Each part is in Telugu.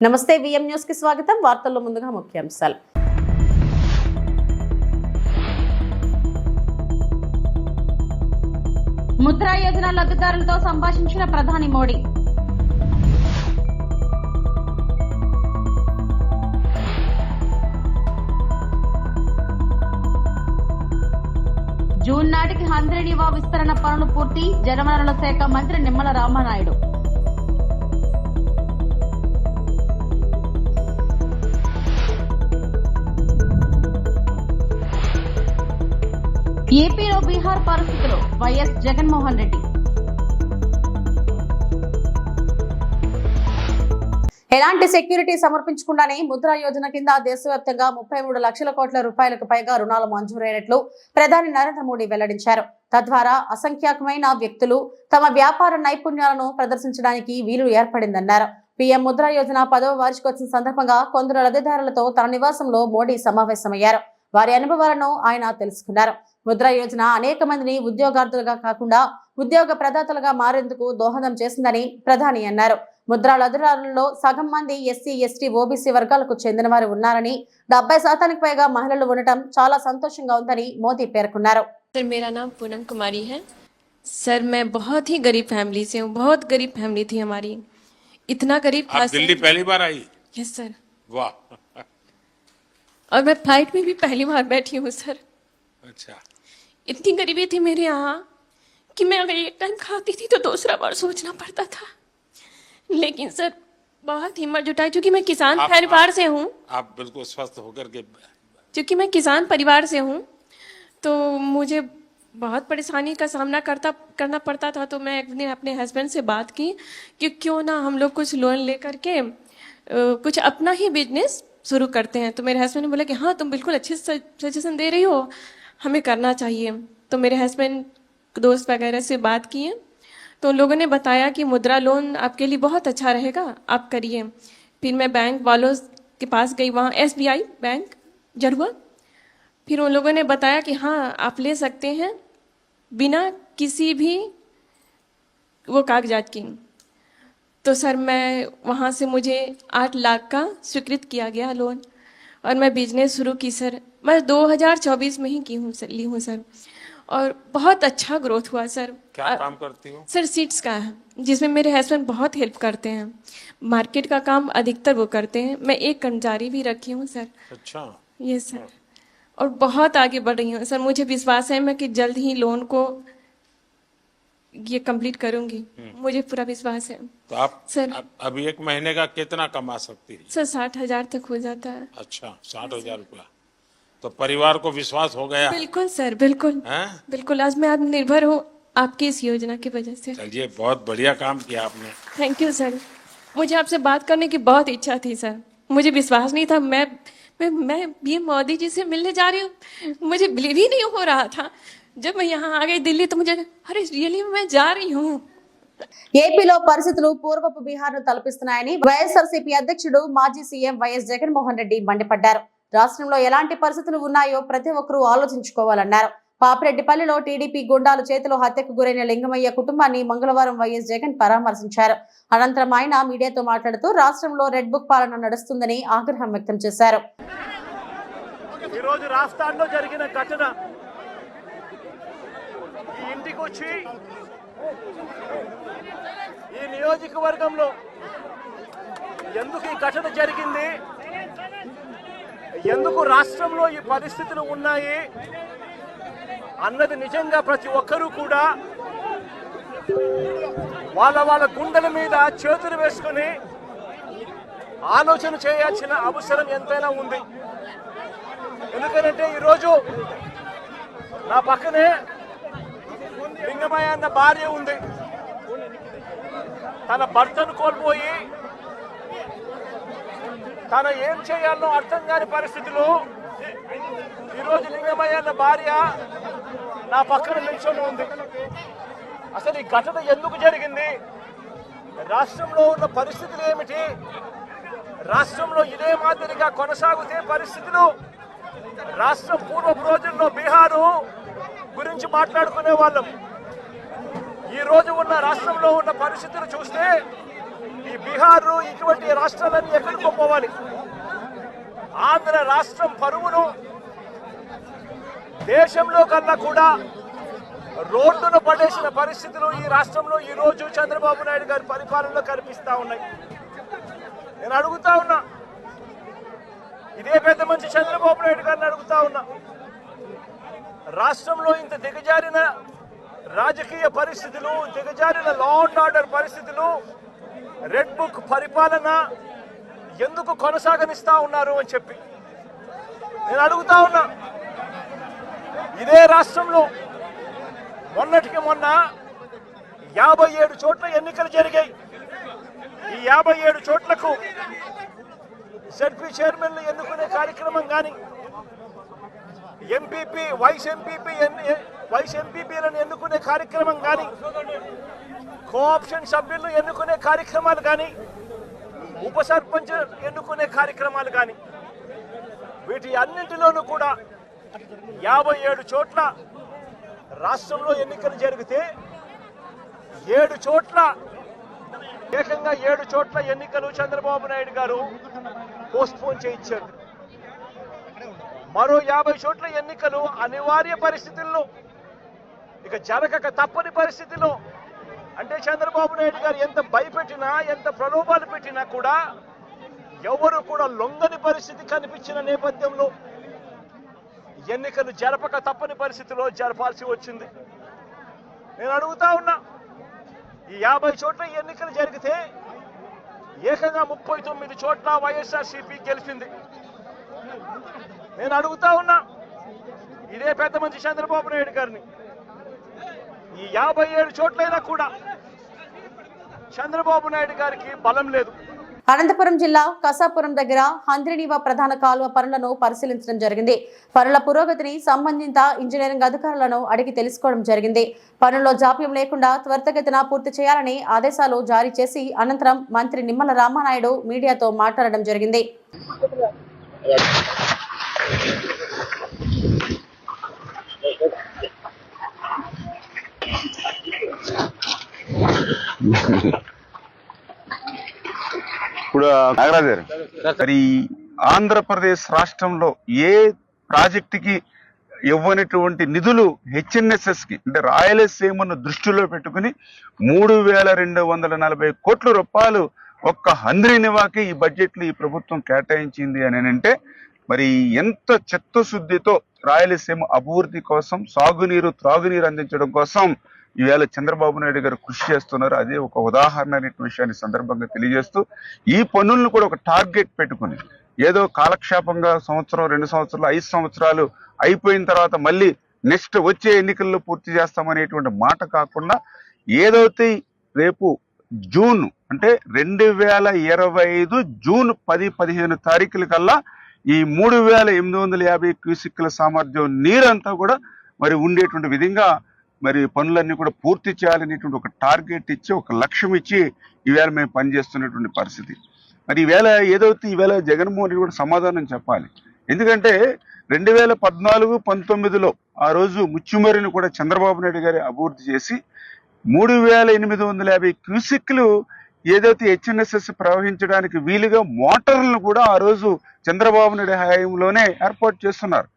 నమస్తే విఎం న్యూస్ కి స్వాగతం. వార్తల్లో ముందుగా ముఖ్యాంశాలు. ముద్రా యోజన లబ్ధిదారులతో సంభాషించిన ప్రధాని మోడీ. జూన్ నాటికి హంద్రీనీవా విస్తరణ పనులు పూర్తి. జలవనరుల శాఖ మంత్రి నిమ్మల రామానాయుడు. ఏపీలో బీహార్ పరిస్థితులు. వైఎస్ జగన్మోహన్ రెడ్డి. ఎలాంటి సెక్యూరిటీ సమర్పించకుండానే ముద్రా యోజన కింద దేశవ్యాప్తంగా 33 లక్షల కోట్ల రూపాయలకు పైగా రుణాలు మంజూరైనట్లు ప్రధాని నరేంద్ర మోడీ వెల్లడించారు. తద్వారా అసంఖ్యాకమైన వ్యక్తులు తమ వ్యాపార నైపుణ్యాలను ప్రదర్శించడానికి వీలు ఏర్పడిందన్నారు. పీఎం ముద్రా యోజన 10వ వార్షికోత్సవం సందర్భంగా కొందరు లబ్ధిదారులతో తన నివాసంలో మోడీ సమావేశమయ్యారు. వారి అనుభవాలను ఆయన తెలుసుకున్నారు. ముద్రా యోజన అనేక మందిని ఉద్యోగార్థులుగా కాకుండా ఉద్యోగ ప్రదాతలుగా మారేందుకు దోహదం చేసిందని ప్రధాని అన్నారు. ముద్రా లబ్ధిదారులలో సగం మంది ఎస్సీ, ఎస్టీ, ఓబీసీ వర్గాలకు చెందిన వారు ఉన్నారని, 70% పైగా మహిళలు ఉండటం చాలా సంతోషంగా ఉందని మోదీ పేర్కొన్నారు. सर मेरा नाम पूनम कुमारी है। सर मैं बहुत ही गरीब फैमिली से हूँ, बहुत गरीब फैमिली थी हमारी। इतना गरीब था आप दिल्ली पहली बार आई? Yes sir. वाह। और मैं फ्लाइट में भी पहली बार बैठी हूँ सर। अच्छा। इतनी गरीबी थी मेरे यहाँ कि मैं अगर एक टाइम खाती थी तो दूसरा बार सोचना पड़ता था। लेकिन सर बहुत हिम्मत जुटाई, क्योंकि मैं किसान परिवार से हूँ। आप बिल्कुल स्वस्थ होकर के। क्योंकि मैं किसान परिवार से हूँ तो मुझे बहुत परेशानी का सामना करना पड़ता था। तो मैं अपने हस्बैंड से बात की कि क्यों ना हम लोग कुछ लोन लेकर के कुछ अपना ही बिजनेस शुरू करते हैं। तो मेरे हस्बैंड ने बोला कि हाँ तुम बिल्कुल अच्छे सजेशन दे रही हो, हमें करना चाहिए। तो मेरे हस्बैंड दोस्त वगैरह से बात किए तो उन लोगों ने बताया कि मुद्रा लोन आपके लिए बहुत अच्छा रहेगा, आप करिए। फिर मैं बैंक वालों के पास गई, वहाँ SBI बैंक जरुआ। फिर उन लोगों ने बताया कि हाँ आप ले सकते हैं बिना किसी भी वो कागजात की। तो सर मैं वहाँ से मुझे 8 लाख का स्वीकृत किया गया लोन और मैं बिजनेस शुरू की सर। मैं 2024 में ही की हूँ सर, ली हूँ सर, और बहुत अच्छा ग्रोथ हुआ सर। क्या काम करती हो? सर सीड्स का है, जिसमें मेरे हस्बैंड बहुत हेल्प करते हैं। मार्केट का काम अधिकतर वो करते हैं, मैं एक कर्मचारी भी रखी हूँ सर। अच्छा। ये सर, और बहुत आगे बढ़ रही हूँ सर। मुझे विश्वास है मैं कि जल्द ही लोन को ये कंप्लीट करूंगी, मुझे पूरा विश्वास है। तो आप सर अभी 1 महीने का कितना कमा सकती है? सर 60,000 तक हो जाता है। अच्छा, 60,000 रुपया। तो परिवार को विश्वास हो गया? बिल्कुल सर, बिल्कुल हैं? बिल्कुल। आज मैं आत्मनिर्भर हूँ आपकी इस योजना की वजह से। चलिए, बहुत बढ़िया काम किया आपने। Thank you sir. मुझे आपसे बात करने की बहुत इच्छा थी सर, मुझे विश्वास नहीं था। मैं ये मोदी जी से मिलने जा रही हूँ, मुझे बिलीव ही नहीं हो रहा था। जब मैं यहाँ आ गई दिल्ली तो मुझे अरे रियली मैं जा रही हूँ। ఏపీలో పరిస్థితులు పూర్వపు బీహార్ను తలపిస్తున్నాయని వైఎస్ఆర్సీపీ అధ్యక్షుడు మాజీ సీఎం వైఎస్ జగన్మోహన్ రెడ్డి మండిపడ్డారు. రాష్ట్రంలో ఎలాంటి పరిస్థితులు ఉన్నాయో ప్రతి ఒక్కరూ ఆలోచించుకోవాలన్నారు. పాపిరెడ్డిపల్లిలో టీడీపీ గుండాలు చేతిలో హత్యకు గురైన లింగమయ్య కుటుంబాన్ని మంగళవారం వైఎస్ జగన్ పరామర్శించారు. అనంతరం ఆయన మీడియాతో మాట్లాడుతూ రాష్ట్రంలో రెడ్ బుక్ పాలన నడుస్తుందని ఆగ్రహం వ్యక్తం చేశారు. ఈ రోజు రాష్ట్రంలో జరిగిన ఘటన, ఈ ఇంటికి వచ్చి ఈ నియోజకవర్గంలో ఎందుకు ఈ ఘటన జరిగింది, ఎందుకు రాష్ట్రంలో ఈ పరిస్థితులు ఉన్నాయి అన్నది నిజంగా ప్రతి ఒక్కరూ కూడా వాళ్ళ గుండెల మీద చేతులు వేసుకొని ఆలోచన చేయాల్సిన అవసరం ఎంతైనా ఉంది. ఎందుకంటే ఈరోజు నా పక్కనే లింగమయ్య అన్న భార్య ఉంది. తన భర్తను కోల్పోయి తను ఏం చేయాలో అర్థం కాని పరిస్థితిలో ఈరోజు లింగమయ్య అన్న భార్య నా పక్కన నిల్చొని ఉంది. అసలు ఈ ఘటన ఎందుకు జరిగింది, రాష్ట్రంలో ఉన్న పరిస్థితులు ఏమిటి, రాష్ట్రంలో ఇదే మాదిరిగా కొనసాగుతే పరిస్థితులు రాష్ట్రం పూర్వపు రోజుల్లో బీహారు గురించి మాట్లాడుకునే వాళ్ళం. ఈ రోజు ఉన్న రాష్ట్రంలో ఉన్న పరిస్థితులు చూస్తే ఈ బీహారు ఇటువంటి రాష్ట్రాలన్నీ ఎక్కడికో పోవాలి. ఆంధ్ర రాష్ట్రం పరువును దేశంలో కన్నా కూడా రోడ్డును పడేసిన పరిస్థితులు ఈ రాష్ట్రంలో ఈ రోజు చంద్రబాబు నాయుడు గారి పరిపాలనలో కనిపిస్తా ఉన్నాయి. నేను అడుగుతా ఉన్నా, ఇదే పెద్ద మనిషి చంద్రబాబు నాయుడు గారిని అడుగుతా ఉన్నా, రాష్ట్రంలో ఇంత దిగజారిన రాజకీయ పరిస్థితులు, దిగజారిన లా అండ్ ఆర్డర్ పరిస్థితులు, రెడ్ బుక్ పరిపాలన ఎందుకు కొనసాగనిస్తా ఉన్నారు అని చెప్పి నేను అడుగుతా ఉన్నా. ఇదే రాష్ట్రంలో మొన్నటికి మొన్న 57 చోట్ల ఎన్నికలు జరిగాయి. ఈ 57 చోట్లకు జడ్పీ చైర్మన్లు ఎన్నుకునే కార్యక్రమం కానీ, ఎంపీపీ వైస్ ఎంపీపీలను ఎన్నుకునే కార్యక్రమం కానీ, కోఆప్షన్ సభ్యులను ఎన్నుకునే కార్యక్రమాలు కానీ, ఉప సర్పంచ్ ఎన్నుకునే కార్యక్రమాలు కానీ, వీటి అన్నింటిలోనూ కూడా 57 చోట్ల రాష్ట్రంలో ఎన్నికలు జరిగితే 7 చోట్ల ఏకంగా 7 చోట్ల ఎన్నికలు చంద్రబాబు నాయుడు గారు పోస్ట్పోన్ చేయించారు. మరో 50 చోట్ల ఎన్నికలు అనివార్య పరిస్థితుల్లో, ఇక జరగక తప్పని పరిస్థితిలో, అంటే చంద్రబాబు నాయుడు గారు ఎంత భయపెట్టినా, ఎంత ప్రలోభాలు పెట్టినా కూడా ఎవరు కూడా లొంగని పరిస్థితి కనిపించిన నేపథ్యంలో ఎన్నికలు జరపక తప్పని పరిస్థితిలో జరపాల్సి వచ్చింది. నేను అడుగుతా ఉన్నా, ఈ 50 చోట్ల ఎన్నికలు జరిగితే ఏకంగా 39 చోట్ల వైఎస్ఆర్సీపీ గెలిచింది. నేను అడుగుతా ఉన్నా ఇదే పెద్ద మంచి చంద్రబాబు నాయుడు గారిని, ఈ 57 చోట్లైనా కూడా చంద్రబాబు నాయుడు గారికి బలం లేదు. అనంతపురం జిల్లా కసాపురం దగ్గర హంద్రినీవా ప్రధాన కాలువ పనులను పరిశీలించడం జరిగింది. పనుల పురోగతిని సంబంధిత ఇంజనీరింగ్ అధికారులను అడిగి తెలుసుకోవడం జరిగింది. పనుల్లో జాప్యం లేకుండా త్వరితగతిన పూర్తి చేయాలని ఆదేశాలు జారీ చేసి అనంతరం మంత్రి నిమ్మల రామానాయుడు మీడియాతో మాట్లాడడం జరిగింది. ఇప్పుడు నాగరాజు గారు, మరి ఆంధ్రప్రదేశ్ రాష్ట్రంలో ఏ ప్రాజెక్టుకి ఇవ్వనటువంటి నిధులు హెచ్ఎన్ఎస్ఎస్ కి, అంటే రాయలసీమను దృష్టిలో పెట్టుకుని 3240 కోట్ల రూపాయలు ఒక్క హంద్రీనివాకి ఈ బడ్జెట్ లో ఈ ప్రభుత్వం కేటాయించింది అని అంటే, మరి ఎంత చిత్తశుద్ధితో రాయలసీమ అభివృద్ధి కోసం, సాగునీరు త్రాగునీరు అందించడం కోసం ఈవేళ చంద్రబాబు నాయుడు గారు కృషి చేస్తున్నారు. అదే ఒక ఉదాహరణ అనే విషయాన్ని సందర్భంగా తెలియజేస్తూ, ఈ పనులను కూడా ఒక టార్గెట్ పెట్టుకుని, ఏదో కాలక్షేపంగా సంవత్సరం 2 సంవత్సరాలు 5 సంవత్సరాలు అయిపోయిన తర్వాత మళ్ళీ నెక్స్ట్ వచ్చే ఎన్నికల్లో పూర్తి చేస్తామనేటువంటి మాట కాకుండా, ఏదైతే రేపు జూన్ అంటే 2025 జూన్ 10-15 తారీఖుల కల్లా ఈ 3850 క్యూసిక్ల సామర్థ్యం నీరంతా కూడా మరి ఉండేటువంటి విధంగా మరి పనులన్నీ కూడా పూర్తి చేయాలనేటువంటి ఒక టార్గెట్ ఇచ్చి, ఒక లక్ష్యం ఇచ్చి ఈవేళ మేము పనిచేస్తున్నటువంటి పరిస్థితి. మరి ఈవేళ ఏదైతే ఈవేళ జగన్మోహన్ రెడ్డి కూడా సమాధానం చెప్పాలి. ఎందుకంటే 2014-19లో ఆ రోజు ముచ్చుమరిని కూడా చంద్రబాబు నాయుడు గారి అభివృద్ధి చేసి 3850 క్యూసిక్లు ఏదైతే హెచ్ఎన్ఎస్ఎస్ ప్రవహించడానికి వీలుగా మోటార్లను కూడా ఆ రోజు చంద్రబాబు నాయుడు హయాంలోనే ఏర్పాటు చేస్తున్నారు.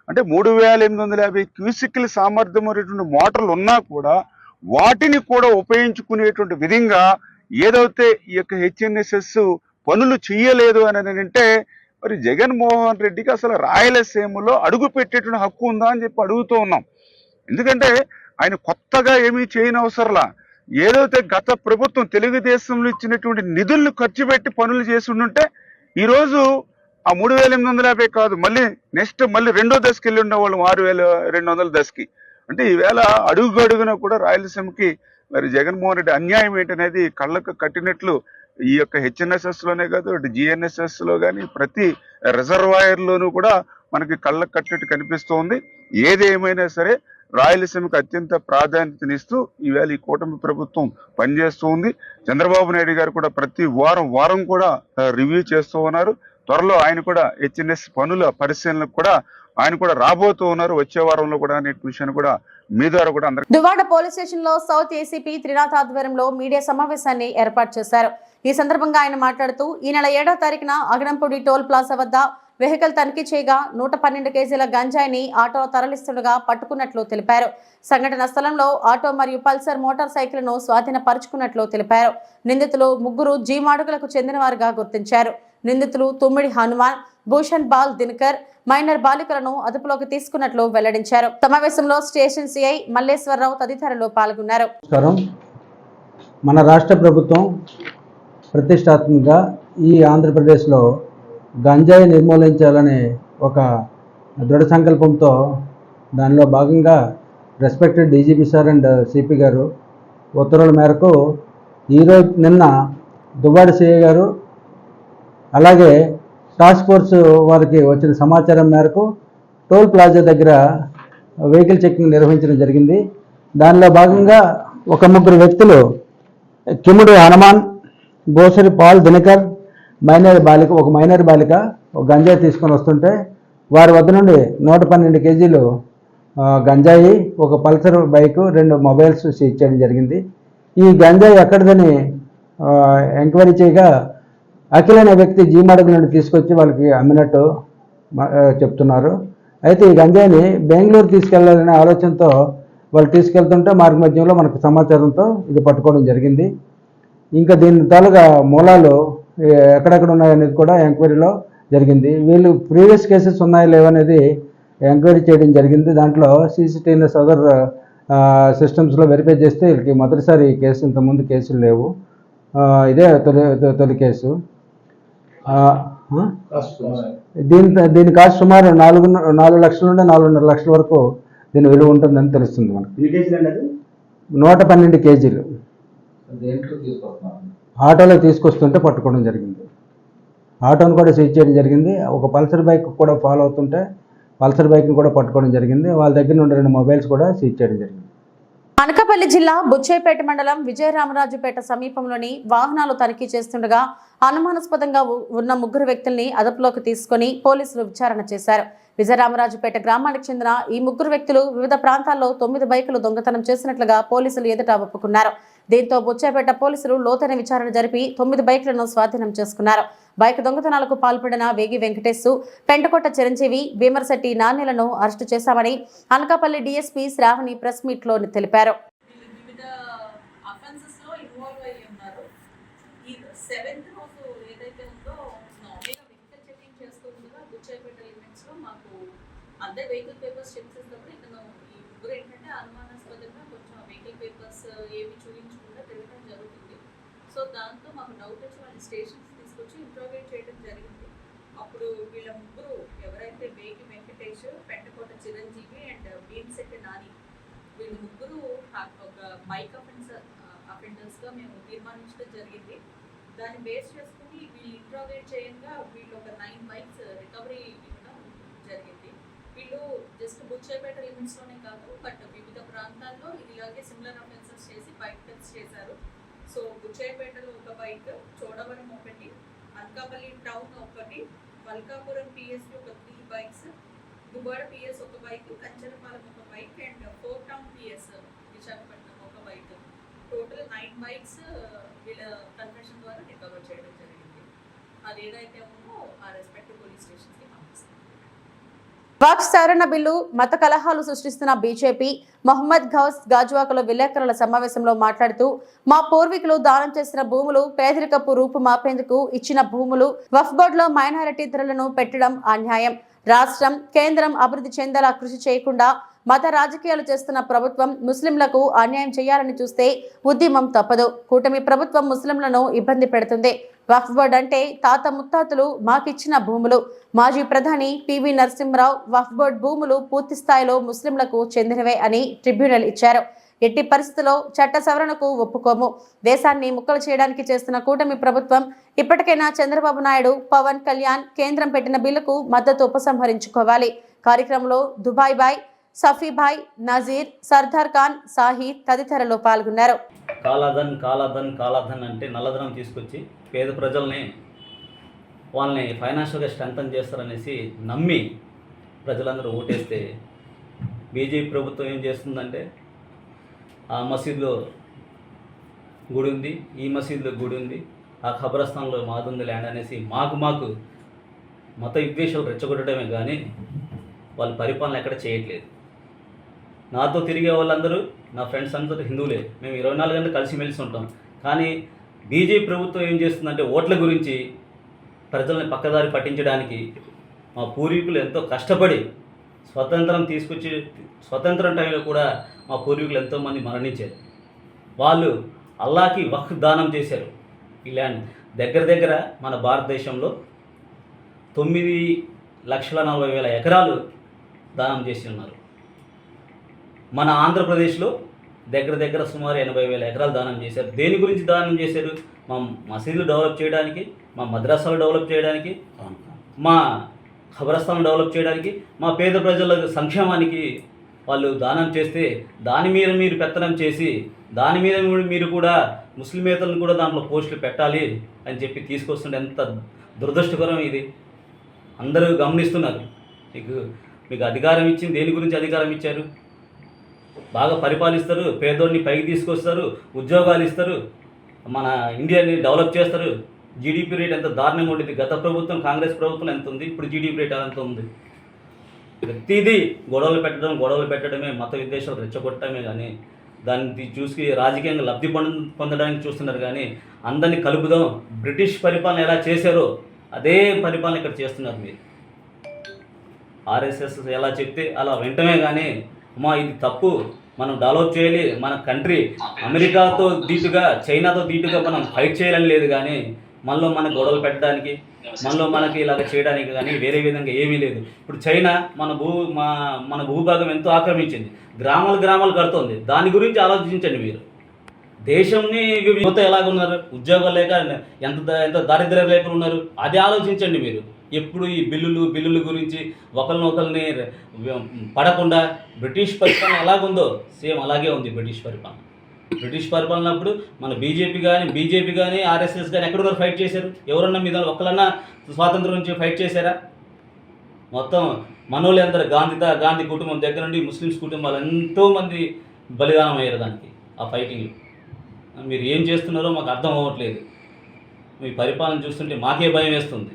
అంటే 3850 క్యూసిక్ల సామర్థ్యం అనేటువంటి మోటార్లు ఉన్నా కూడా వాటిని కూడా ఉపయోగించుకునేటువంటి విధంగా ఏదైతే ఈ యొక్క హెచ్ఎన్ఎస్ఎస్ పనులు చేయలేదు అని అంటే, మరి జగన్మోహన్ రెడ్డికి అసలు రాయలసీమలో అడుగు పెట్టేటువంటి హక్కు ఉందా అని చెప్పి అడుగుతూ ఉన్నాం. ఎందుకంటే ఆయన కొత్తగా ఏమీ చేయని అవసరంలా, ఏదైతే గత ప్రభుత్వం తెలుగుదేశంలో ఇచ్చినటువంటి నిధులను ఖర్చు పెట్టి పనులు చేసి ఉండుంటే ఈరోజు ఆ 3850 కాదు, మళ్ళీ రెండో దశకి వెళ్ళి ఉండేవాళ్ళం 6200 దశకి. అంటే ఈవేళ అడుగున కూడా రాయలసీమకి మరి జగన్మోహన్ రెడ్డి అన్యాయం ఏంటనేది కళ్ళకు కట్టినట్లు ఈ యొక్క హెచ్ఎన్ఎస్ఎస్ లోనే కాదు, అటు జిఎన్ఎస్ఎస్ లో కానీ ప్రతి రిజర్వాయర్లోనూ కూడా మనకి కళ్ళకు కట్టినట్టు కనిపిస్తోంది. ఏదేమైనా సరే రాయలసీమకు అత్యంత ప్రాధాన్యతనిస్తూ ఈవేళ ఈ కూటమి ప్రభుత్వం పనిచేస్తూ ఉంది. చంద్రబాబు నాయుడు గారు కూడా ప్రతి వారం కూడా రివ్యూ చేస్తూ ఉన్నారు. త్వరలో ఆయన కూడా హెచ్ఎన్ఎస్ పనుల పరిశీలనకు కూడా ఆయన కూడా రాబోతూ ఉన్నారు వచ్చే వారంలో కూడా అనే విషయాన్ని కూడా మీ ద్వారా కూడా అందరికీ దువ్వాడ పోలీస్ స్టేషన్ లో సౌత్ ఏసీపీ త్రినాథ్ ఆధ్వర్యంలో మీడియా సమావేశాన్ని ఏర్పాటు చేశారు. ఈ సందర్భంగా ఆయన మాట్లాడుతూ ఈ నెల 7వ తారీఖున అగనంపూడి టోల్ ప్లాజా వద్ద వెహికల్ తనిఖీ చేయగా 112 కేజీల గంజాయిని ఆటోలో తరలిస్తుండగా పట్టుకున్నట్లు తెలిపారు. సంఘటన స్థలంలో ఆటో మరియు పల్సర్ మోటార్ సైకిల్ ను స్వాధీనపరుచుకున్నట్లు తెలిపారు. నిందితులు ముగ్గురు జీమాడుగులకు చెందినవారుగా గుర్తించారు. నిందితులు తుమ్మిడి హనుమాన్, భూషణ్ బాల్ దినకర్ మైనర్ బాలికలను అదుపులోకి తీసుకున్నట్లు వెల్లడించారు. సమావేశంలో స్టేషన్ సిఐ మల్లేశ్వరరావు తదితరులు పాల్గొన్నారు. మన రాష్ట్ర ప్రభుత్వం ప్రతిష్టాత్మకంగా ఈ ఆంధ్రప్రదేశ్లో గంజాయి నిర్మూలించాలనే ఒక దృఢ సంకల్పంతో దానిలో భాగంగా respected DGP sir and CP గారు ఉత్తర్వుల మేరకు నిన్న దువ్వాడ సిఐ గారు అలాగే టాస్క్ ఫోర్స్ వారికి వచ్చిన సమాచారం మేరకు టోల్ ప్లాజా దగ్గర వెహికల్ చెకింగ్ నిర్వహించడం జరిగింది. దానిలో భాగంగా ఒక ముగ్గురు వ్యక్తులు కిముడు హనుమాన్, గోసరి పాల్ దినకర్, ఒక మైనర్ బాలిక ఒక గంజాయి తీసుకొని వస్తుంటే వారి వద్ద నుండి 112 కేజీలు గంజాయి, ఒక పల్సర్ బైకు, 2 మొబైల్స్ సీజ్ చేయడం జరిగింది. ఈ గంజాయి ఎక్కడిదని ఎంక్వైరీ చేయగా అఖిల్ అనే వ్యక్తి జీమాడుగుల నుండి తీసుకొచ్చి వాళ్ళకి అమ్మినట్టు చెప్తున్నారు. అయితే ఈ గంజాయిని బెంగళూరు తీసుకెళ్లాలనే ఆలోచనతో వాళ్ళు తీసుకెళ్తుంటే మార్గ మధ్యంలో మనకు సమాచారంతో ఇది పట్టుకోవడం జరిగింది. ఇంకా దీని తాలూగా మూలాలు ఎక్కడెక్కడ ఉన్నాయనేది కూడా ఎంక్వైరీలో జరిగింది. వీళ్ళు ప్రీవియస్ కేసెస్ ఉన్నాయో లేవనేది ఎంక్వైరీ చేయడం జరిగింది. దాంట్లో CCTVs అదర్ సిస్టమ్స్లో వెరిఫై చేస్తే వీళ్ళకి మొదటిసారి కేసు, ఇంతకుముందు కేసులు లేవు. ఇదే తొలి కేసు. దీని కాస్ట్ సుమారు 4 లక్షల నుండి 4.5 లక్షల వరకు దీని విలువ ఉంటుందని తెలుస్తుంది మనకు. 112 కేజీలు ఆటోలో తీసుకొస్తుంటే పట్టుకోవడం జరిగింది. ఆటోను కూడా సీజ్ చేయడం జరిగింది. ఒక పల్సర్ బైక్ కూడా ఫాలో అవుతుంటే పల్సర్ బైక్ను కూడా పట్టుకోవడం జరిగింది. వాళ్ళ దగ్గర నుండి 2 మొబైల్స్ కూడా సీజ్ చేయడం జరిగింది. అనకాపల్లి జిల్లా బుచ్చేపేట మండలం విజయరామరాజుపేట సమీపంలోని వాహనాలు తనిఖీ చేస్తుండగా అనుమానాస్పదంగా ఉన్న ముగ్గురు వ్యక్తుల్ని అదుపులోకి తీసుకుని పోలీసులు విచారణ చేశారు. విజయరామరాజుపేట గ్రామానికి చెందిన ఈ ముగ్గురు వ్యక్తులు వివిధ ప్రాంతాల్లో 9 బైకులు దొంగతనం చేసినట్లుగా పోలీసులు ఎదుట ఒప్పుకున్నారు. దీంతో బుచ్చేపేట పోలీసులు లోతైన విచారణ జరిపి 9 బైకులను స్వాధీనం చేసుకున్నారు. బైక్ దొంగతనాలకు పాల్పడిన వేగి వెంకటేశ్, పెంటకోట చిరంజీవి, భీమర్శెట్టి నాణ్యలను అరెస్టు చేశామని Anakapalli DSP Sravani press meet లో తెలిపారు. అందరి వెహికల్ పేపర్స్ చెక్ చేసినప్పుడు ఇతను ఈ ముగ్గురు ఏంటంటే అనుమానాస్పదంగా కొంచెం వెహికల్ పేపర్స్ ఏమి చూపించకుండా తిరగడం జరుగుతుంది. సో దాంతో మాకు డౌట్ వచ్చి వాళ్ళ స్టేషన్స్ తీసుకొచ్చి ఇంట్రోగేట్ చేయడం జరిగింది. అప్పుడు వీళ్ళ ముగ్గురు ఎవరైతే వేగి వెంకటేష్, పెంటకోట చిరంజీవి అండ్ భీమశెట్టి నాని, వీళ్ళు ముగ్గురు ఒక బైక్ అఫెండర్స్గా మేము తీర్మానించడం జరిగింది. దాన్ని బేస్ చేసుకుని వీళ్ళు ఇంట్రోగేట్ చేయంగా వీళ్ళు ఒక 9 బైక్స్ రికవరీ ఇవ్వడం జరిగింది. వీళ్ళు జస్ట్ బుచ్చేపేట లిమిట్స్లోనే కాదు బట్ వివిధ ప్రాంతాల్లో ఇలాగే సిమిలర్ అఫెన్సెస్ చేసి బైక్ థెఫ్ట్స్ చేశారు. సో బుచ్చేపేటలో ఒక బైక్, చోడవరం ఒకటి, అనకాపల్లి టౌన్ ఒకటి, మల్కాపురం పిఎస్కి ఒక 3 బైక్స్, దువ్వాడ పిఎస్ ఒక బైక్, కంచరపాలెం ఒక bike and 4 town PS Visakhapatnam ఒక బైక్. టోటల్ 9 బైక్స్ వీళ్ళ కన్ఫెషన్ ద్వారా రికవర్ చేయడం జరిగింది. అది ఏదైతే ఉందో ఆ రెస్పెక్టివ్ పోలీస్ స్టేషన్స్కి పంపిస్తాం. వక్ఫ్ సవరణ బిల్లు మత కలహాలు సృష్టిస్తున్న బీజేపీ మొహమ్మద్ గౌస్ గాజువాకలో విలేకరుల సమావేశంలో మాట్లాడుతూ, మా పూర్వీకులు దానం చేసిన భూములు, పేదరికపు రూపు మాపేందుకు ఇచ్చిన భూములు, వక్ఫ్ బోర్డులో మైనారిటీ ధరలను పెట్టడం అన్యాయం. రాష్ట్రం, కేంద్రం అభివృద్ధి చెందేలా కృషి చేయకుండా మత రాజకీయాలు చేస్తున్న ప్రభుత్వం ముస్లింలకు అన్యాయం చేయాలని చూస్తే ఉద్యమం తప్పదు. కూటమి ప్రభుత్వం ముస్లింలను ఇబ్బంది పెడుతుంది. వక్ఫ్ బోర్డు అంటే తాత ముత్తాతలు మాకిచ్చిన భూములు. మాజీ ప్రధాని పివి నరసింహరావు వక్ఫ్ బోర్డు భూములు పూర్తి స్థాయిలో ముస్లింలకు చెందినవే అని ట్రిబ్యునల్ ఇచ్చారు. ఎట్టి పరిస్థితుల్లో చట్ట సవరణకు ఒప్పుకోము. దేశాన్ని ముక్కలు చేయడానికి చేస్తున్న కూటమి ప్రభుత్వం ఇప్పటికైనా చంద్రబాబు నాయుడు, పవన్ కళ్యాణ్ కేంద్రం పెట్టిన బిల్లుకు మద్దతు ఉపసంహరించుకోవాలి. కార్యక్రమంలో దుబాయ్ బాయ్, సఫీభాయ్, నజీర్, సర్దార్ ఖాన్, సాహిద్ తదితరులు పాల్గొన్నారు. కాలాధన్ కాలాధన్ కాలాధన్ అంటే నల్లధనం తీసుకొచ్చి పేద ప్రజల్ని వాళ్ళని ఫైనాన్షియల్గా స్ట్రెంథన్ చేస్తారనేసి నమ్మి ప్రజలందరూ ఓటేస్తే బీజేపీ ప్రభుత్వం ఏం చేస్తుందంటే ఆ మసీదులో గుడి ఉంది, ఈ మసీదులో గుడి ఉంది, ఆ ఖబరస్థాన్లో మాదుంది ల్యాండ్ అనేసి మాకు మత విద్వేషాలు రెచ్చగొట్టడమే కానీ వాళ్ళు పరిపాలన ఎక్కడ చేయట్లేదు. నాతో తిరిగే వాళ్ళందరూ నా ఫ్రెండ్స్ అందరూ హిందువులే, మేము 24 గంటలు కలిసిమెలిసి ఉంటాం. కానీ బీజేపీ ప్రభుత్వం ఏం చేస్తుందంటే ఓట్ల గురించి ప్రజల్ని పక్కదారి పట్టించడానికి మా పూర్వీకులు ఎంతో కష్టపడి స్వతంత్రం టైంలో కూడా మా పూర్వీకులు ఎంతోమంది మరణించారు. వాళ్ళు అల్లాకి వక్ఫ్ దానం చేశారు. ఈ ల్యాండ్ దగ్గర మన భారతదేశంలో 9,40,000 ఎకరాలు దానం చేసి ఉన్నారు. మన ఆంధ్రప్రదేశ్లో దగ్గర సుమారు 80,000 ఎకరాలు దానం చేశారు. దేని గురించి దానం చేశారు? మా మసీదులు డెవలప్ చేయడానికి, మా మద్రసాలు డెవలప్ చేయడానికి, మా ఖబరస్థానం డెవలప్ చేయడానికి, మా పేద ప్రజల సంక్షేమానికి వాళ్ళు దానం చేస్తే దాని మీద మీరు పెత్తనం చేసి దాని మీద మీరు కూడా ముస్లిమేతలను కూడా దాంట్లో పోస్టులు పెట్టాలి అని చెప్పి తీసుకొస్తుంటే ఎంత దురదృష్టకరం ఇది. అందరూ గమనిస్తున్నారు. మీకు అధికారం ఇచ్చింది దేని గురించి అధికారం ఇచ్చారు? బాగా పరిపాలిస్తారు, పేదోడిని పైకి తీసుకొస్తారు, ఉద్యోగాలు ఇస్తారు, మన ఇండియాని డెవలప్ చేస్తారు. జీడిపి రేట్ ఎంత దారుణంగా ఉండేది. గత ప్రభుత్వం కాంగ్రెస్ ప్రభుత్వం ఎంత ఉంది, ఇప్పుడు జీడిపి రేట్ ఎంత ఉంది. ప్రతిదీ గొడవలు పెట్టడమే, మత విద్వేషాలు రెచ్చగొట్టడమే కానీ దాన్ని చూసి రాజకీయంగా లబ్ధి పొందడానికి చూస్తున్నారు. కానీ అందరినీ కలుపుదాం, బ్రిటిష్ పరిపాలన ఎలా చేశారో అదే పరిపాలన ఇక్కడ చేస్తున్నారు మీరు. ఆర్ఎస్ఎస్ ఎలా చెప్తే అలా వెంటనే కానీ అమ్మా ఇది తప్పు, మనం డెవలప్ చేయాలి, మన కంట్రీ అమెరికాతో ధీటుగా చైనాతో ధీటుగా మనం ఫైట్ చేయాలని లేదు. కానీ మనలో మన గొడవలు పెట్టడానికి, మనలో మనకి ఇలాగ చేయడానికి కానీ వేరే విధంగా ఏమీ లేదు. ఇప్పుడు చైనా మన భూభాగం ఎంతో ఆక్రమించింది, గ్రామాలు కడుతోంది. దాని గురించి ఆలోచించండి మీరు. దేశంని యువత ఎలాగున్నారు, ఉద్యోగాలు లేక ఎంత దారిద్ర్యం లేక ఉన్నారు, అది ఆలోచించండి మీరు. ఎప్పుడు ఈ బిల్లుల గురించి ఒకరిని పడకుండా బ్రిటిష్ పరిపాలన ఎలాగుందో సేమ్ అలాగే ఉంది బ్రిటిష్ పరిపాలన. బ్రిటిష్ పరిపాలన అప్పుడు మన బీజేపీ కానీ ఆర్ఎస్ఎస్ కానీ ఎక్కడున్నారు ఫైట్ చేశారు? ఎవరన్నా మీద ఒకళ్ళన్నా స్వాతంత్రం నుంచి ఫైట్ చేశారా? మొత్తం మనోళ్ళు అందరూ గాంధీ కుటుంబం దగ్గర నుండి ముస్లిమ్స్ కుటుంబాలు ఎంతోమంది బలిదానం అయ్యారు దానికి, ఆ ఫైటింగ్లో. మీరు ఏం చేస్తున్నారో మాకు అర్థం అవ్వట్లేదు. మీ పరిపాలన చూస్తుంటే మాకే భయం వేస్తుంది.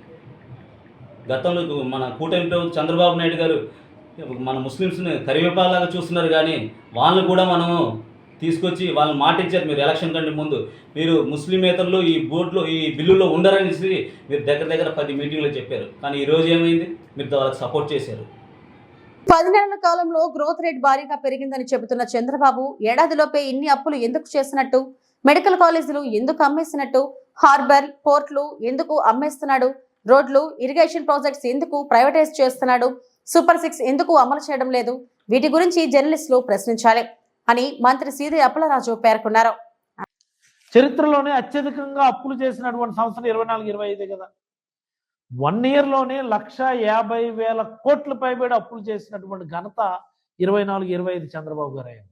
గతంలో మన కూటమి ప్రభుత్వం చంద్రబాబు నాయుడు గారు మన ముస్లిమ్స్ని కరివేపాలాగా చూస్తున్నారు. కానీ వాళ్ళు కూడా మనము తీసుకొచ్చి వాళ్ళని మాట ఇచ్చారు. మీరు ఎలక్షన్ కంటే ముందు మీరు ముస్లిమేతరులు ఈ బిల్లులో ఉండరనేసి మీరు దగ్గర 10 మీటింగ్లో చెప్పారు. కానీ ఈరోజు ఏమైంది? మీరు వాళ్ళకి సపోర్ట్ చేశారు. 10 నెలల కాలంలో గ్రోత్ రేట్ భారీగా పెరిగిందని చెబుతున్న చంద్రబాబు ఏడాదిలోపే ఇన్ని అప్పులు ఎందుకు చేసినట్టు, మెడికల్ కాలేజీలు ఎందుకు అమ్మేసినట్టు, హార్బర్ పోర్ట్లు ఎందుకు అమ్మేస్తున్నాడు, రోడ్లు ఇరిగేషన్ ప్రాజెక్ట్స్ ఎందుకు ప్రైవేటైజ్ చేస్తున్నాడు, సూపర్ 6 ఎందుకు అమలు చేయడం లేదు, వీటి గురించి జర్నలిస్టులు ప్రశ్నించాలి అని మంత్రి సీది అప్పలరాజు పేర్కొన్నారు. చరిత్రలోనే అత్యధికంగా అప్పులు చేసినటువంటి సంవత్సరం 24-25 కదా. 1 ఇయర్లోనే 1,50,000 కోట్ల పైబడి అప్పులు చేసినటువంటి ఘనత 24-25 చంద్రబాబు గారు అయ్యారు.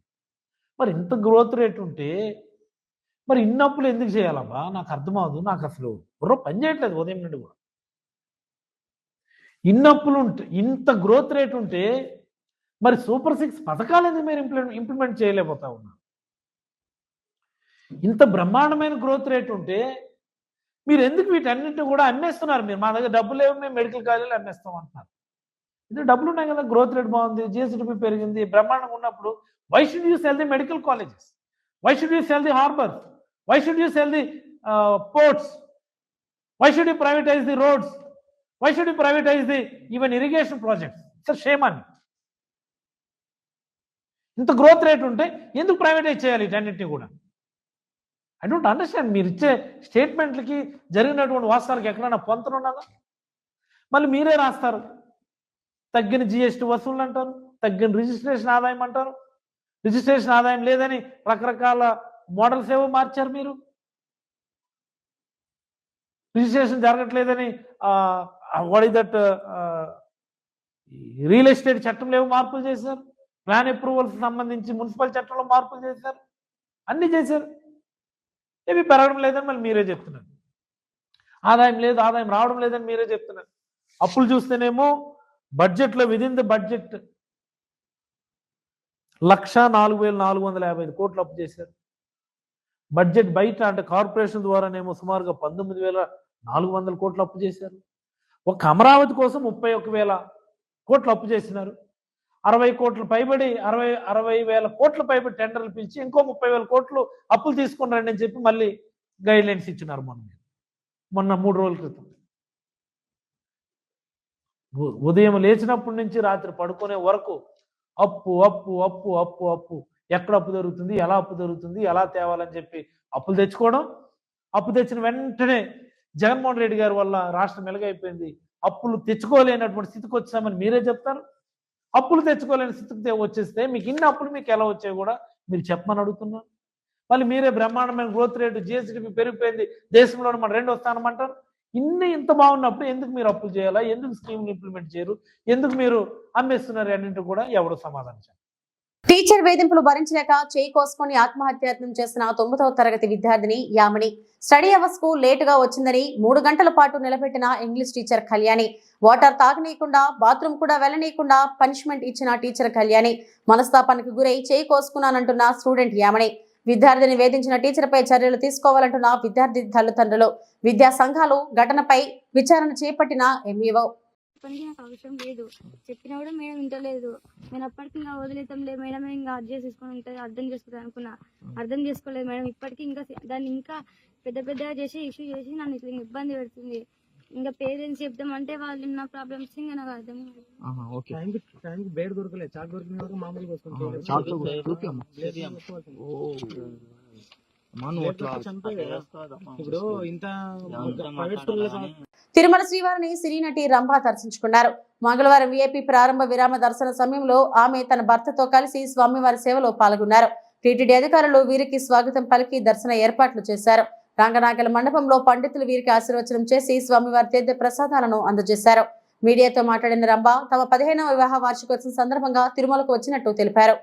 మరి ఇంత గ్రోత్ రేట్ ఉంటే మరి ఇన్ని అప్పులు ఎందుకు చేయాలబ్బా? నాకు అర్థమవుదు. నాకు అసలు బుర్ర పని చేయట్లేదు ఉదయం నుండి కూడా. ఇన్ని అప్పులు ఉంటే, ఇంత గ్రోత్ రేట్ ఉంటే మరి సూపర్ 6 పథకాలు ఎందుకు మీరు ఇంప్లిమెంట్ చేయలేకపోతా ఉన్నారు? ఇంత బ్రహ్మాండమైన గ్రోత్ రేట్ ఉంటే మీరు ఎందుకు వీటన్నింటినీ కూడా అమ్మేస్తున్నారు? మీరు మా దగ్గర డబ్బులు లేవు, మేము మెడికల్ కాలేజీలు అమ్మేస్తాం అంటున్నారు. ఇది డబ్బులు ఉన్నాయి కదా, గ్రోత్ రేట్ బాగుంది, జిఎస్డిపి పెరిగింది, బ్రహ్మాండంగా ఉన్నప్పుడు why should you sell the medical colleges? Why should you sell the harbours? Why should you sell the ports? Why should you privatise the roads? Why should you privatise the even irrigation projects? It's shame అని. ఇంత గ్రోత్ రేట్ ఉంటే ఎందుకు ప్రైవేటైజ్ చేయాలి వీటన్నింటినీ కూడా? I don't understand. మీరు ఇచ్చే స్టేట్మెంట్లకి జరిగినటువంటి వాస్తవానికి ఎక్కడైనా పొంతన ఉన్నదా? మళ్ళీ మీరే రాస్తారు తగ్గిన జిఎస్టీ వసూళ్ళు అంటారు, తగ్గిన రిజిస్ట్రేషన్ ఆదాయం అంటారు. రిజిస్ట్రేషన్ ఆదాయం లేదని రకరకాల మోడల్స్ ఏవో మార్చారు మీరు. రిజిస్ట్రేషన్ జరగట్లేదని what is that real estate చట్టంలో ఏవో మార్పులు చేశారు. ప్లాన్ అప్రూవల్స్ సంబంధించి మున్సిపల్ చట్టంలో మార్పులు చేశారు. అన్నీ చేశారు. ఏవి పెరగడం లేదని మళ్ళీ మీరే చెప్తున్నారు. ఆదాయం లేదు, ఆదాయం రావడం లేదని మీరే చెప్తున్నారు. అప్పులు చూస్తేనేమో బడ్జెట్లో విదిన్ ద బడ్జెట్ 1,04,455 కోట్లు అప్పు చేశారు. బడ్జెట్ బయట అంటే కార్పొరేషన్ ద్వారానేమో సుమారుగా 19,400 కోట్లు అప్పు చేశారు. ఒక అమరావతి కోసం 31,000 కోట్లు అప్పు చేసినారు. 60 కోట్లు పైబడి 60,000 కోట్ల పైబడి టెండర్లు పిలిచి ఇంకో 30,000 కోట్లు అప్పులు తీసుకున్నారని అని చెప్పి మళ్ళీ గైడ్ లైన్స్ ఇచ్చినారు మొన్న 3 రోజుల క్రితం. ఉదయం లేచినప్పటి నుంచి రాత్రి పడుకునే వరకు అప్పు అప్పు అప్పు అప్పు అప్పు. ఎక్కడ అప్పు జరుగుతుంది, ఎలా అప్పు జరుగుతుంది, ఎలా తేవాలని చెప్పి అప్పులు తెచ్చుకోవడం. అప్పు తెచ్చిన వెంటనే జగన్మోహన్ రెడ్డి గారి వల్ల రాష్ట్రం మెలుగైపోయింది. అప్పులు తెచ్చుకోలేనటువంటి స్థితికి వచ్చామని మీరే చెప్తారు. అప్పులు తెచ్చుకోలేని స్థితికి వచ్చేస్తే మీకు ఇన్ని అప్పులు మీకు ఎలా వచ్చాయి కూడా మీరు చెప్పమని అడుగుతున్నారు. మళ్ళీ మీరే బ్రహ్మాండమైన గ్రోత్ రేటు, జిఎస్డిపి పెరిగిపోయింది, దేశంలో మన 2వ స్థానం అంటారు. ఇంత బాగున్నప్పుడు ఎందుకు మీరు అప్పులు చేయాలా, ఎందుకు స్కీమ్లు ఇంప్లిమెంట్ చేయరు, ఎందుకు మీరు అమ్మేస్తున్నారు అన్నింటి కూడా ఎవరు సమాధానం చెప్పారు. టీచర్ వేధింపులు భరించలేక చేయి కోసుకొని ఆత్మహత్యాయత్నం చేసిన 9వ తరగతి విద్యార్థిని యామిని స్టడీ అవర్స్ కు లేటుగా వచ్చిందని 3 గంటల పాటు నిలబెట్టిన ఇంగ్లీష్ టీచర్ కళ్యాణి, వాటర్ తాగనీయకుండా బాత్రూమ్ కూడా వెళ్ళనీయకుండా పనిష్మెంట్ ఇచ్చిన టీచర్ కళ్యాణి, మనస్తాపానికి గురై చేయి కోసుకున్నానంటున్న స్టూడెంట్ యామిని, విద్యార్థిని వేధించిన టీచర్పై చర్యలు తీసుకోవాలంటున్న విద్యార్థి తల్లిదండ్రులు, విద్యా సంఘాలు ఘటనపై విచారణ చేపట్టిన ఎంఈఓ. పనికి నాకు అవసరం లేదు, చెప్పినా కూడా మేడం వింటలేదు. నేను అప్పటికి ఇంకా వదిలేతాంలే మేడం, ఇంకా అడ్జస్ట్ చేసుకుని ఉంటుంది, అర్థం చేసుకుంటాను అనుకున్నా. అర్థం చేసుకోలేదు మేడం. ఇప్పటికీ ఇంకా దాన్ని ఇంకా పెద్దగా చేసి ఇష్యూ చేసి నన్ను ఇట్లా ఇబ్బంది పెడుతుంది. ఇంకా పేరెంట్స్ చెప్తామంటే వాళ్ళు ఉన్న ప్రాబ్లమ్స్ ఇంకా నాకు అర్థం కాదు. తిరుమల శ్రీవారిని సినీ నటి రంభ దర్శించుకున్నారు. మంగళవారం విఐపి ప్రారంభ విరామ దర్శన సమయంలో ఆమె తన భర్తతో కలిసి స్వామివారి సేవలో పాల్గొన్నారు. టీటీడీ అధికారులు వీరికి స్వాగతం పలికి దర్శన ఏర్పాట్లు చేశారు. రంగనాయకుల మండపంలో పండితులు వీరికి ఆశీర్వచనం చేసి స్వామివారి తీర్థ ప్రసాదాలను అందజేశారు. మీడియాతో మాట్లాడిన రంభ తమ 15వ వివాహ వార్షికోత్సవం సందర్భంగా తిరుమలకు వచ్చినట్టు తెలిపారు.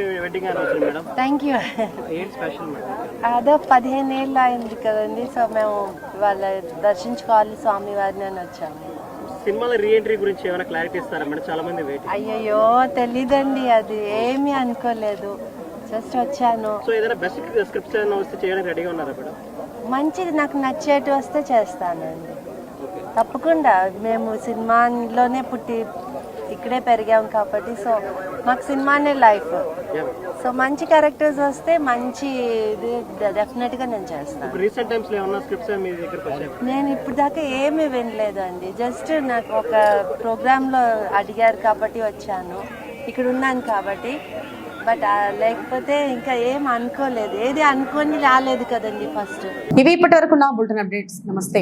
అదో 15 ఏళ్ళు అయింది కదండి, సో మేము వాళ్ళ దర్శించుకోవాలి స్వామివారిని అని వచ్చాము. సినిమాలో రీఎంట్రీ గురించి ఏమైనా క్లారిటీ ఇస్తారా మేడం? చాలా మంది వెయిట్. అయ్యయ్యో తెలీదండి, అది ఏమీ అనుకోలేదు, జస్ట్ వచ్చాను. సో ఏదైనా బెస్ట్ స్క్రిప్ట్స్ ఏమైనా వస్తే చేయడానికి రెడీగా ఉన్నారా మేడం? మంచిది, నాకు నచ్చేటి వస్తే చేస్తానండి, తప్పకుండా. మేము సినిమాలోనే పుట్టి ఇక్కడే పెరిగాం కాబట్టి సో మాకు సినిమానే లైఫ్. సో మంచి క్యారెక్టర్స్ వస్తే మంచి డెఫినెట్గా నేను చేస్తాను. రీసెంట్ టైమ్స్ లో ఏమన్నా స్క్రిప్ట్స్ మీ దగ్గరికి వచ్చాయి? నేను ఇప్పుడు దాకా ఏమీ వినలేదండి, జస్ట్ నాకు ఒక ప్రోగ్రాంలో అడిగారు కాబట్టి వచ్చాను, ఇక్కడ ఉన్నాను కాబట్టి. బట్ లేకపోతే ఇంకా ఏం అనుకోలేదు, ఏది అనుకొని రాలేదు కదండి ఫస్ట్. ఇవి ఇప్పటి వరకు నా బులెటిన్ అప్డేట్స్. నమస్తే.